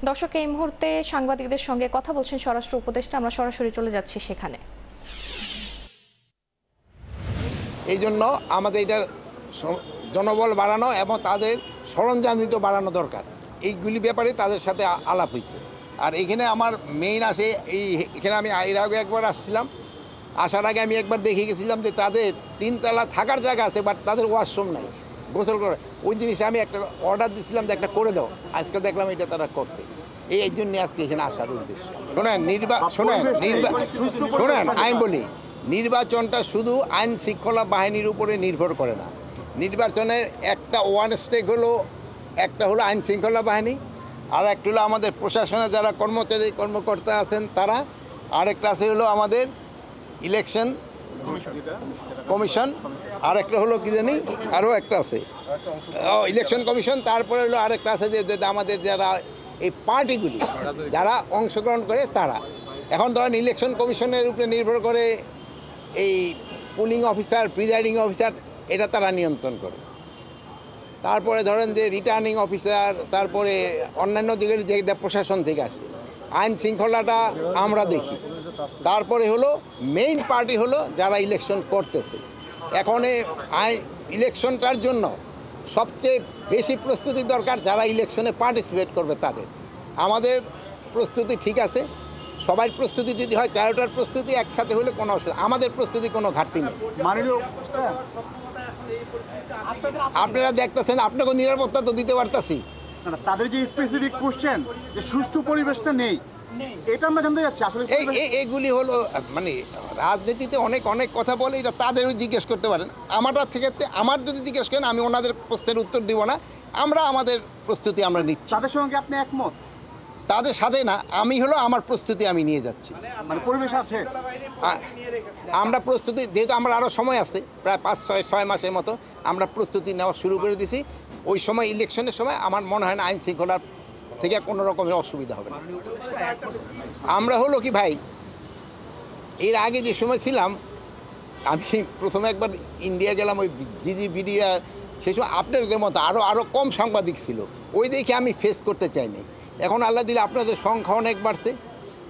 দর্শক এই মুহূর্তে সাংবাদিকদের সঙ্গে কথা বলছেন স্বরাষ্ট্র উপদেষ্টা। আমরা সরাসরি চলে যাচ্ছি সেখানে। এই জন্য আমাদের এটা জনবল বাড়ানো এবং তাদের সরঞ্জাম বাড়ানো দরকার, এইগুলি ব্যাপারে তাদের সাথে আলাপ হয়েছে। আর এখানে আমার মেইন আছে এখানে আমি এর আগে একবার আসছিলাম, আসার আগে আমি একবার দেখে গেছিলাম যে তাদের 3 তলা থাকার জায়গা আছে, বাট তাদের ওয়াশরুম নাই, গোসল করে। ওই জিনিসে আমি একটা অর্ডার দিয়েছিলাম যে একটা করে দাও, আজকে দেখলাম এটা তারা করছে। এই জন্যে আজকে এখানে আসার উদ্দেশ্য। শোনেন আমি বলি, নির্বাচনটা শুধু আইন শৃঙ্খলা বাহিনীর উপরে নির্ভর করে না। নির্বাচনের একটা ওয়ান স্টেক হলো, একটা হলো আইন শৃঙ্খলা বাহিনী, আর একটা হলো আমাদের প্রশাসনে যারা কর্মকর্তা আছেন তারা, আরেকটা আছে হলো আমাদের ইলেকশন কমিশন, আর একটা হলো কি জানি আরও একটা আছে ইলেকশন কমিশন। তারপরে হলো আরেকটা আছে যে আমাদের যারা এই পার্টিগুলি যারা অংশগ্রহণ করে তারা। এখন ধরেন ইলেকশন কমিশনের উপরে নির্ভর করে এই পুলিং অফিসার, প্রিজাইডিং অফিসার, এটা তারা নিয়ন্ত্রণ করে। তারপরে ধরেন যে রিটার্নিং অফিসার, তারপরে অন্যান্য দিকের যে প্রশাসন থেকে আসে, আইন শৃঙ্খলাটা আমরা দেখি। তারপরে হলো মেইন পার্টি হলো যারা ইলেকশন করতেছে। এখন ইলেকশনটার জন্য সবচেয়ে বেশি প্রস্তুতি দরকার যারা ইলেকশনে পার্টিসিপেট করবে তাদের। আমাদের প্রস্তুতি ঠিক আছে, সবাই প্রস্তুতি যদি হয়, 4টার প্রস্তুতি একসাথে হলে কোনো অসুবিধা, আমাদের প্রস্তুতি কোনো ঘাটতি নেই। আপনারা দেখতেছেন, আপনাকে নিরাপত্তা তো দিতে পারতাছি। তাদের যে স্পেসিফিক কোশ্চেন যে সুষ্ঠু পরিবেশটা নেই, এটা আমরা জানতে যাচ্ছি আসলে। এইগুলি হলো মানে রাজনীতিতে অনেক অনেক কথা বলে, এটা তাদেরও জিজ্ঞেস করতে পারেন। আমার যদি জিজ্ঞেস করেন আমি ওনাদের প্রশ্নের উত্তর দিব না। আমরা আমাদের প্রস্তুতি আমরা নিচ্ছি। তাদের সঙ্গে আপনি একমত? তাদের সাথে না, আমি হলো আমার প্রস্তুতি আমি নিয়ে যাচ্ছি। মানে পরিবেশ আছে, আমরা প্রস্তুতি, যেহেতু আমরা আরও সময় আছে, প্রায় 5-6 মাসের মতো আমরা প্রস্তুতি নেওয়া শুরু করে দিছি। ওই সময় ইলেকশনের সময় আমার মনে হয় না আইন শৃঙ্খলার থেকে কোনো রকমের অসুবিধা হবে না। আমরা হলো কি ভাই, এর আগে যে সময় ছিলাম, আমি প্রথমে একবার ইন্ডিয়া গেলাম, ওই জিজিবিডিয়া, সেই সময় আপনাদের মতো আরও কম সাংবাদিক ছিল, ওই দেখে আমি ফেস করতে চাইনি। এখন আল্লাহ দিলে আপনাদের সংখ্যা অনেক বাড়ছে,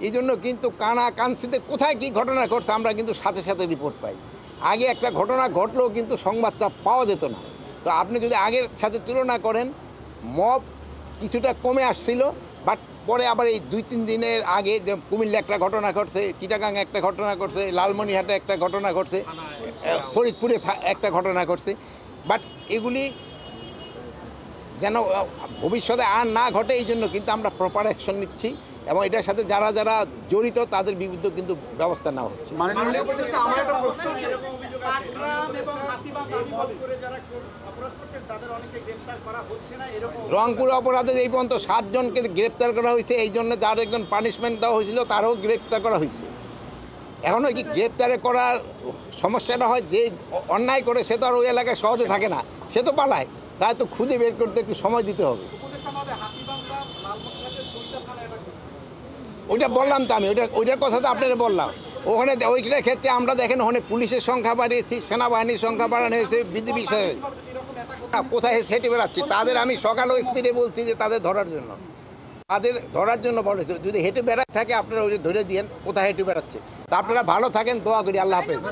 এই জন্য কিন্তু কানাকানসিতে কোথায় কী ঘটনা ঘটছে আমরা কিন্তু সাথে সাথে রিপোর্ট পাই। আগে একটা ঘটনা ঘটলেও কিন্তু সংবাদটা পাওয়া যেত না। তো আপনি যদি আগের সাথে তুলনা করেন, মব কিছুটা কমে আসছিল, বাট পরে আবার এই 2-3 দিনের আগে যে কুমিল্লা একটা ঘটনা ঘটছে, চিটাগাং একটা ঘটনা ঘটছে, লালমনিরহাটে একটা ঘটনা ঘটছে, ফরিদপুরে একটা ঘটনা ঘটছে। বাট এগুলি যেন ভবিষ্যতে আর না ঘটে, এই জন্য কিন্তু আমরা প্রপার অ্যাকশন নিচ্ছি এবং এটার সাথে যারা যারা জড়িত তাদের বিরুদ্ধে কিন্তু ব্যবস্থা নেওয়া হচ্ছে। রংপুর অপরাধে এই পর্যন্ত 7 জনকে গ্রেপ্তার করা হয়েছে, এই জন্য যার একজন পানিশমেন্ট দেওয়া হয়েছিল তারও গ্রেপ্তার করা হয়েছে। এখনও কি গ্রেপ্তারে করার সমস্যাটা হয়, যে অন্যায় করে সে তো আর ওই এলাকায় সহজে থাকে না, সে তো পালায়, তাই তো খুঁজে বের করতে একটু সময় দিতে হবে। ওইটা বললাম তো আমি, ওইটার কথা তো আপনারা বললাম। ওখানে ওইটার ক্ষেত্রে আমরা দেখেন ওখানে পুলিশের সংখ্যা বাড়িয়েছি, সেনাবাহিনীর সংখ্যা বাড়ানো হয়েছে, বিজেপি কোথায় হেঁটে বেড়াচ্ছি তাদের আমি সকালেও স্পিডে বলছি যে তাদের ধরার জন্য বলেছে। যদি হেঁটে বেড়াতে থাকে আপনারা ওই ধরে দিয়েন কোথায় হেঁটে বেড়াচ্ছে। তা আপনারা ভালো থাকেন, দোয়া করি। আল্লাহ হাফেজ।